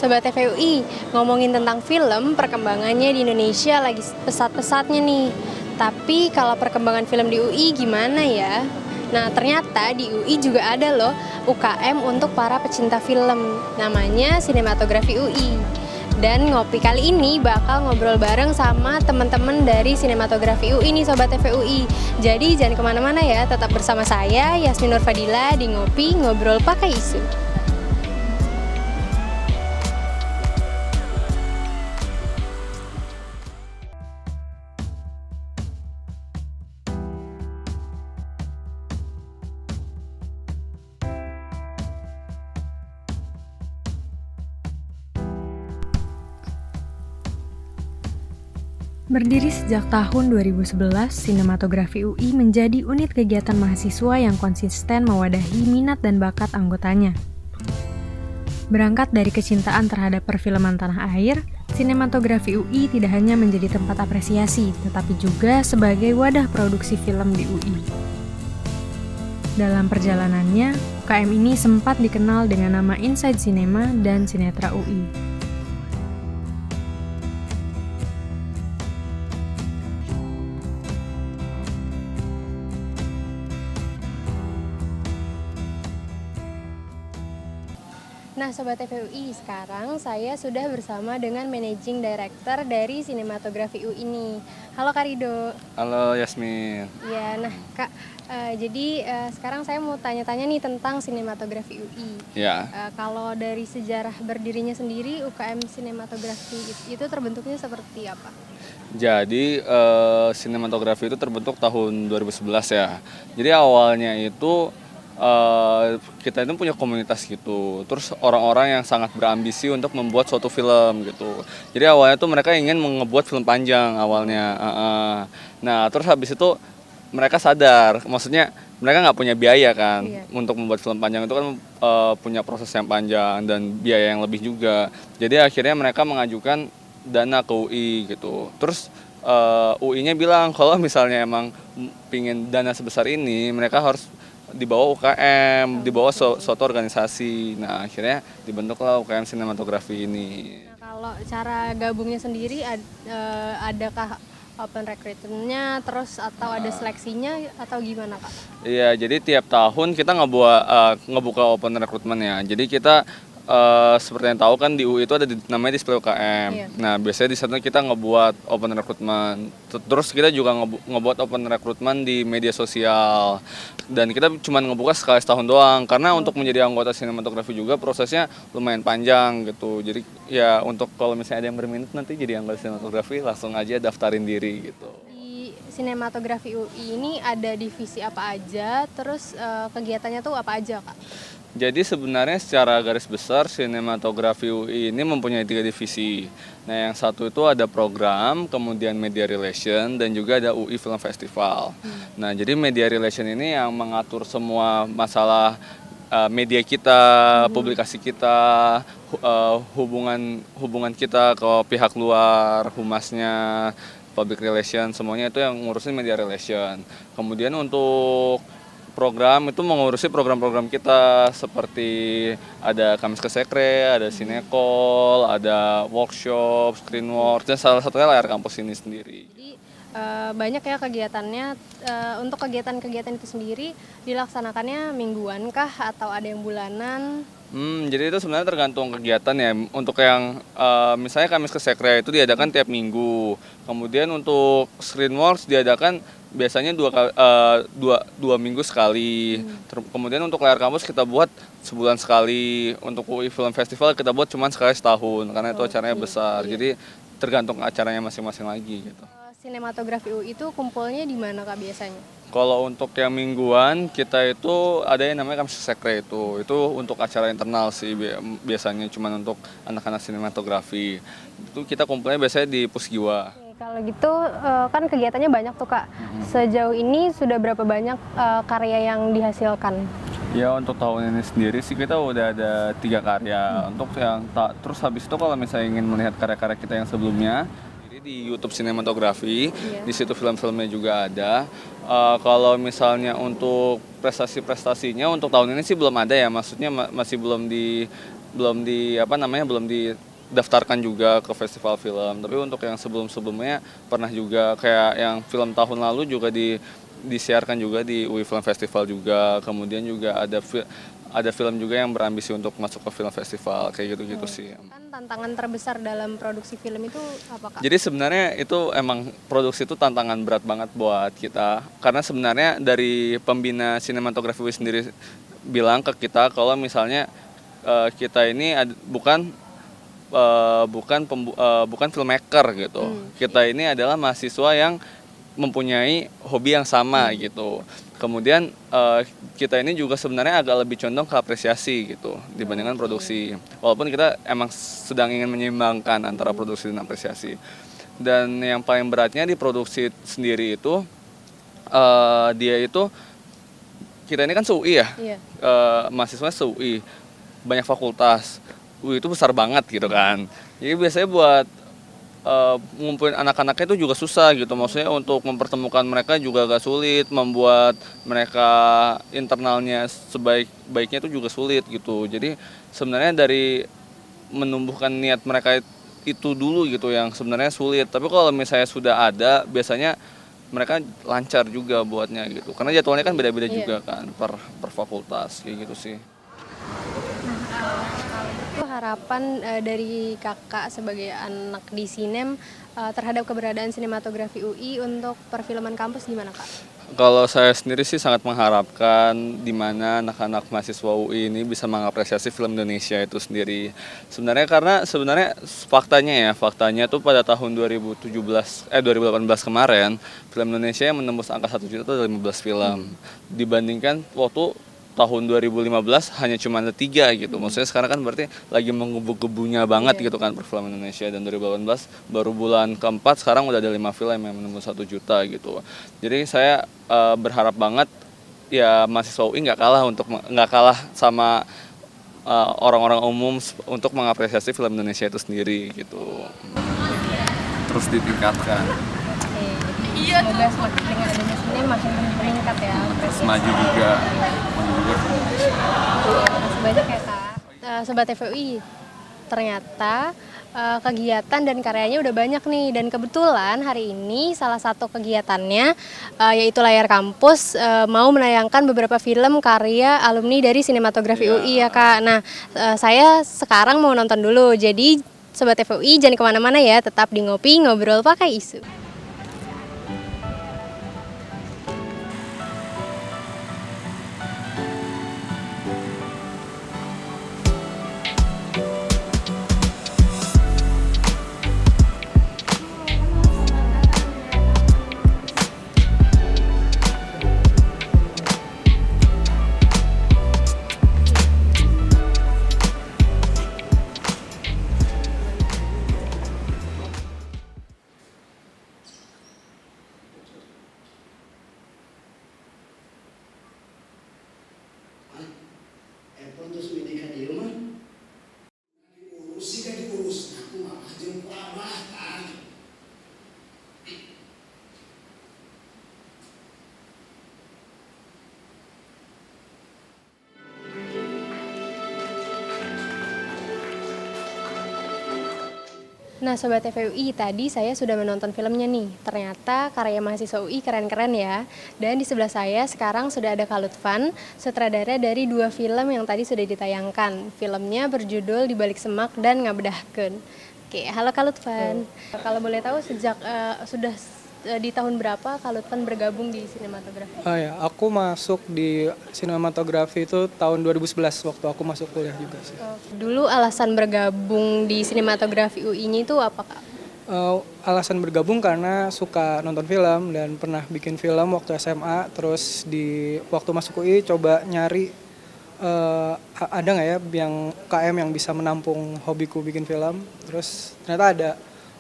Sobat TVUI, ngomongin tentang film, perkembangannya di Indonesia lagi pesat-pesatnya nih. Tapi kalau perkembangan film di UI gimana ya? Nah, ternyata di UI juga ada loh UKM untuk para pecinta film. Namanya Sinematografi UI. Dan ngopi kali ini bakal ngobrol bareng sama teman-teman dari Sinematografi UI nih Sobat TVUI. Jadi jangan kemana-mana ya, tetap bersama saya Yasmin Nur Fadila di Ngopi Ngobrol Pakai Isu. Berdiri sejak tahun 2011, Sinematografi UI menjadi unit kegiatan mahasiswa yang konsisten mewadahi minat dan bakat anggotanya. Berangkat dari kecintaan terhadap perfilman tanah air, Sinematografi UI tidak hanya menjadi tempat apresiasi, tetapi juga sebagai wadah produksi film di UI. Dalam perjalanannya, UKM ini sempat dikenal dengan nama Inside Cinema dan Sinetra UI. Nah Sobat TVUI, sekarang saya sudah bersama dengan Managing Director dari Sinematografi UI ini. Halo Kak Rido. Halo Yasmin. Ya, nah Kak, jadi sekarang saya mau tanya-tanya nih tentang Sinematografi UI. Ya. Kalau dari sejarah berdirinya sendiri, UKM Sinematografi itu terbentuknya seperti apa? Jadi sinematografi itu terbentuk tahun 2011 ya. Jadi awalnya itu kita itu punya komunitas gitu. Terus orang-orang yang sangat berambisi untuk membuat suatu film gitu. Jadi awalnya tuh mereka ingin membuat film panjang awalnya. Nah terus habis itu mereka sadar, maksudnya mereka nggak punya biaya kan. Untuk membuat film panjang itu kan punya proses yang panjang dan biaya yang lebih juga. Jadi akhirnya mereka mengajukan dana ke UI gitu. Terus UI-nya bilang kalau misalnya emang pingin dana sebesar ini, mereka harus di bawah UKM, di bawah suatu organisasi. Nah akhirnya dibentuklah UKM Sinematografi ini. Nah, kalau cara gabungnya sendiri adakah open recruitment-nya terus atau ada seleksinya atau gimana Kak? Iya, jadi tiap tahun kita ngebuka open recruitment ya. Jadi kita seperti yang tahu kan di UI itu ada namanya display UKM. Iya. Nah biasanya di sana kita ngebuat open recruitment. Terus kita juga ngebuat open recruitment di media sosial. Dan kita cuma ngebuka sekali setahun doang. Karena untuk menjadi anggota sinematografi juga prosesnya lumayan panjang gitu. Jadi ya untuk kalau misalnya ada yang berminat nanti jadi anggota sinematografi langsung aja daftarin diri gitu. Di Sinematografi UI ini ada divisi apa aja, terus kegiatannya tuh apa aja Kak? Jadi sebenarnya secara garis besar Sinematografi UI ini mempunyai 3 divisi. Nah yang satu itu ada program, kemudian media relation, dan juga ada UI Film Festival. Nah jadi media relation ini yang mengatur semua masalah media kita, publikasi kita, hubungan kita ke pihak luar, humasnya, public relation, semuanya itu yang ngurusin media relation. Kemudian untuk program itu mengurusi program-program kita seperti ada Kamis Kesekre, ada Sinekol, ada workshop, screenworks, dan salah satunya layar kampus ini sendiri. Jadi banyak ya kegiatannya. Untuk kegiatan-kegiatan itu sendiri dilaksanakannya mingguan kah atau ada yang bulanan? Jadi itu sebenarnya tergantung kegiatan ya. Untuk yang misalnya Kamis Kesekre itu diadakan tiap minggu. Kemudian untuk screenworks diadakan biasanya dua minggu sekali. Kemudian untuk layar kampus kita buat sebulan sekali. Untuk UI Film Festival kita buat cuma sekali setahun karena itu acaranya besar. Jadi tergantung acaranya masing-masing lagi gitu. Sinematografi UI itu kumpulnya di mana Kak biasanya? Kalau untuk yang mingguan kita itu ada yang namanya Kamis Sekre itu untuk acara internal sih biasanya cuma untuk anak-anak sinematografi. Itu kita kumpulnya biasanya di Pusgiwa. Kalau gitu kan kegiatannya banyak tuh Kak. Sejauh ini sudah berapa banyak karya yang dihasilkan? Ya untuk tahun ini sendiri sih kita udah ada 3 karya. Untuk yang terus habis itu kalau misalnya ingin melihat karya-karya kita yang sebelumnya di YouTube Sinematografi, di situ film-filmnya juga ada. Kalau misalnya untuk prestasi-prestasinya untuk tahun ini sih belum ada ya, maksudnya masih belum belum didaftarkan juga ke festival film. Tapi untuk yang sebelumnya pernah juga, kayak yang film tahun lalu juga disiarkan juga di UI Film Festival juga. Kemudian juga ada film juga yang berambisi untuk masuk ke film festival, kayak gitu-gitu sih. Kan tantangan terbesar dalam produksi film itu apa, Kak? Jadi sebenarnya itu emang produksi itu tantangan berat banget buat kita, karena sebenarnya dari pembina sinematografi UI sendiri bilang ke kita kalau misalnya kita ini bukan filmmaker gitu. Kita ini adalah mahasiswa yang mempunyai hobi yang sama gitu. Kemudian kita ini juga sebenarnya agak lebih condong ke apresiasi gitu dibandingkan produksi. Walaupun kita emang sedang ingin menyeimbangkan antara produksi dan apresiasi. Dan yang paling beratnya di produksi sendiri itu kita ini kan se-UI ya. Iya. Mahasiswanya se-UI. Banyak fakultas. UI itu besar banget gitu kan. Jadi biasanya buat ngumpulin anak-anaknya itu juga susah gitu. Maksudnya untuk mempertemukan mereka juga agak sulit, membuat mereka internalnya sebaik-baiknya itu juga sulit gitu. Jadi sebenarnya dari menumbuhkan niat mereka itu dulu gitu yang sebenarnya sulit. Tapi kalau misalnya sudah ada, biasanya mereka lancar juga buatnya gitu. Karena jadwalnya kan beda-beda juga kan per fakultas kayak gitu sih. Itu harapan dari kakak sebagai anak di Sinem terhadap keberadaan sinematografi UI untuk perfilman kampus gimana, Kak? Kalau saya sendiri sih sangat mengharapkan di mana anak-anak mahasiswa UI ini bisa mengapresiasi film Indonesia itu sendiri. Sebenarnya faktanya tuh pada tahun 2018 kemarin film Indonesia yang menembus angka 1 juta itu ada 15 film. Dibandingkan waktu tahun 2015 hanya cuma ada 3 gitu. Maksudnya sekarang kan berarti lagi menggebu-gebunya banget gitu kan perfilman Indonesia. Dan 2018 baru bulan keempat sekarang udah ada 5 film yang menembus 1 juta gitu. Jadi saya berharap banget ya mahasiswa UI nggak kalah sama orang-orang umum untuk mengapresiasi film Indonesia itu sendiri gitu. Terus ditingkatkan. Iya. Semoga semakin dengan adanya Sinem makin meningkat ya. Terus maju juga. Terima kasih banyak ya, Kak. Sobat TVUI, ternyata kegiatan dan karyanya udah banyak nih, dan kebetulan hari ini salah satu kegiatannya yaitu Layar Kampus mau menayangkan beberapa film karya alumni dari sinematografi UI ya, Kak. Nah, saya sekarang mau nonton dulu, jadi Sobat TVUI jangan kemana-mana ya, tetap di Ngopi Ngobrol Pakai Isu. Terus menikah di rumah diurus sih kan diurus, aku mah jeung pelabatan. Nah, Sobat TVUI, tadi saya sudah menonton filmnya nih. Ternyata karya mahasiswa UI keren-keren ya. Dan di sebelah saya sekarang sudah ada Kak Lutfan, sutradara dari 2 film yang tadi sudah ditayangkan. Filmnya berjudul Di Balik Semak dan Ngabedahkeun. Oke, halo Kak Lutfan. Kalau boleh tahu sejak sudah di tahun berapa Kak Lutfan bergabung di sinematografi? Aku masuk di sinematografi itu tahun 2011 waktu aku masuk kuliah juga sih. Dulu alasan bergabung di sinematografi UI-nya itu apa, Kak? Alasan bergabung karena suka nonton film dan pernah bikin film waktu SMA. Terus di waktu masuk UI coba nyari ada nggak ya yang UKM yang bisa menampung hobiku bikin film. Terus ternyata ada.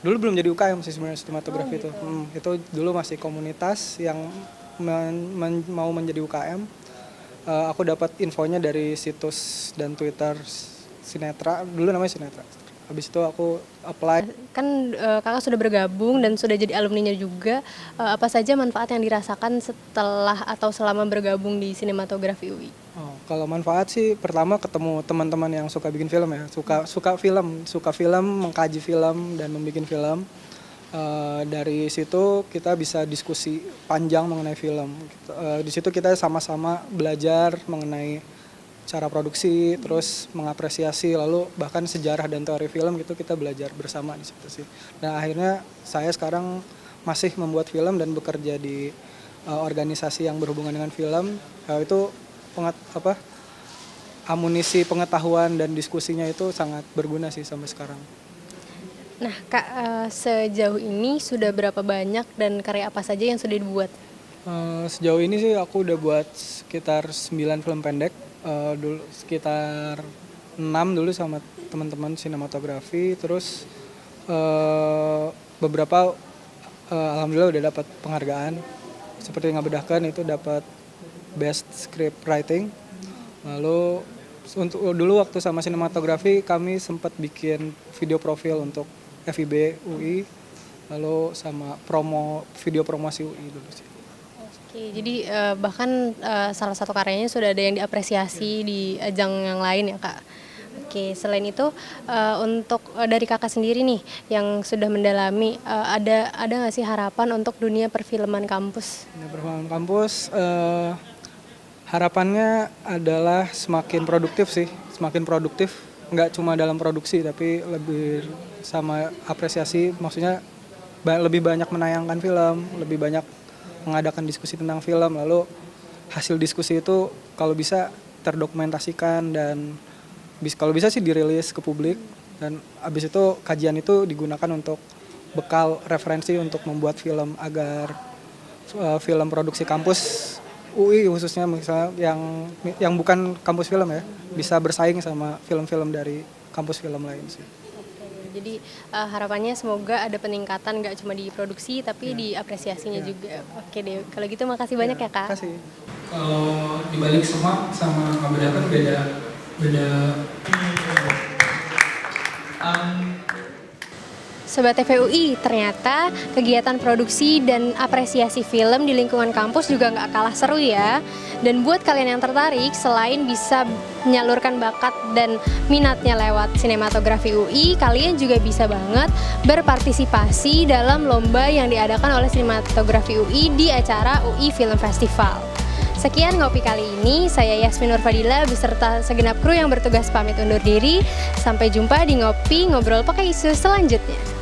Dulu belum jadi UKM sih sebenarnya sinematografi itu. Itu dulu masih komunitas yang mau menjadi UKM. Aku dapat infonya dari situs dan Twitter Sinetra, dulu namanya Sinetra. Habis itu aku apply. Kan kakak sudah bergabung dan sudah jadi alumninya juga. Apa saja manfaat yang dirasakan setelah atau selama bergabung di sinematografi UI? Oh, kalau manfaat sih pertama ketemu teman-teman yang suka bikin film ya, suka film, mengkaji film dan membuat film. Dari situ kita bisa diskusi panjang mengenai film. Di situ kita sama-sama belajar mengenai cara produksi, terus mengapresiasi, lalu bahkan sejarah dan teori film gitu kita belajar bersama di situ sih. Dan akhirnya saya sekarang masih membuat film dan bekerja di organisasi yang berhubungan dengan film. Itu amunisi pengetahuan dan diskusinya itu sangat berguna sih sampai sekarang. Nah kak, sejauh ini sudah berapa banyak dan karya apa saja yang sudah dibuat? Sejauh ini sih aku udah buat sekitar 9 film pendek, dulu sekitar 6 dulu sama teman-teman sinematografi, terus beberapa alhamdulillah udah dapat penghargaan. Seperti yang Ngabedahkeun itu dapat Best Script Writing. Lalu untuk dulu waktu sama sinematografi kami sempat bikin video profil untuk FIB UI, lalu sama video promosi UI dulu sih. Oke, jadi bahkan salah satu karyanya sudah ada yang diapresiasi di ajang yang lain ya kak. Oke, selain itu untuk dari kakak sendiri nih yang sudah mendalami, ada nggak sih harapan untuk dunia perfilman kampus? Dunia perfilman kampus harapannya adalah semakin produktif sih, semakin produktif. Nggak cuma dalam produksi tapi lebih sama apresiasi, maksudnya lebih banyak menayangkan film, lebih banyak mengadakan diskusi tentang film, lalu hasil diskusi itu kalau bisa terdokumentasikan dan kalau bisa sih dirilis ke publik, dan abis itu kajian itu digunakan untuk bekal referensi untuk membuat film agar film produksi kampus UI khususnya misalnya yang bukan kampus film ya bisa bersaing sama film-film dari kampus film lain sih. Jadi harapannya semoga ada peningkatan nggak cuma di produksi tapi di apresiasinya juga. Oke deh, kalau gitu makasih banyak ya kak. Makasih. Kalau dibalik semua sama Ngabedahkeun beda. Sobat TVUI, ternyata kegiatan produksi dan apresiasi film di lingkungan kampus juga nggak kalah seru ya. Dan buat kalian yang tertarik, selain bisa menyalurkan bakat dan minatnya lewat sinematografi UI, kalian juga bisa banget berpartisipasi dalam lomba yang diadakan oleh sinematografi UI di acara UI Film Festival. Sekian ngopi kali ini, saya Yasmin Nurfadila beserta segenap kru yang bertugas pamit undur diri. Sampai jumpa di Ngopi Ngobrol Pakai Isu selanjutnya.